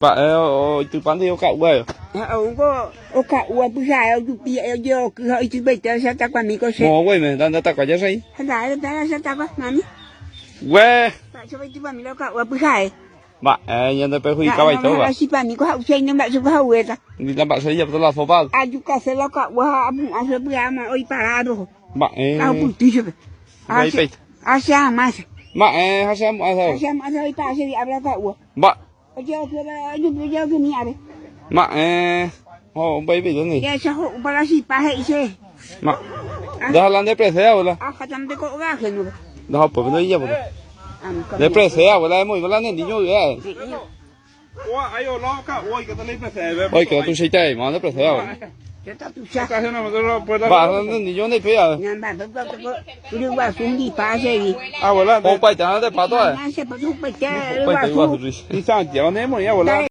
Bạn từ bán thì cậu vậy. Ông có cả uống bữa dài ông chụp bia ông cứ hỏi chứ bây giờ sao ta quan mình có xe. Ngô quay mình đang ta quả giá say. Hắn lại ta sao ta quan nami. Quê. Tại sao bây giờ quan mình đâu cả uống bữa dài. Bạn nhân ta phải huy cao vậy thôi Là si quan mình có học sinh nhưng lại chưa có học về ta. Đi làm bạn say nhập tôi là phô bao. Aju ka se lo ka wa abu asa bữa mà oi parado. Bạn Tao bụng tí chứ. vậy. Asa mas. Bạn hay xem ai thôi. Asa mas oi pa se abra ka wa. Bạn Ojo ke ba aju ke ni ade. bạn họ bay bị cái gì? Ya sa ho para si pa he se. Bạn dah lan de presea wala. Khatam de ko ga khenu. Dah apa benda iya wala. De presea wala muy wala ni niño ya. Ayo lo ka, oi que te le presea. Oye, que tú sí te más de presea. Ya ta tu sa. Está haciendo nosotros puedo. Bạn ni niño ni pea. Nyan ba ba ko. Lu wa sung di pa se ni. Ah, voilà. Họ bay chẳng để phá thôi. Nyan se pa tu pa ke Bay wa tới qua su. rồi. Ni sang, ya no ya, voilà.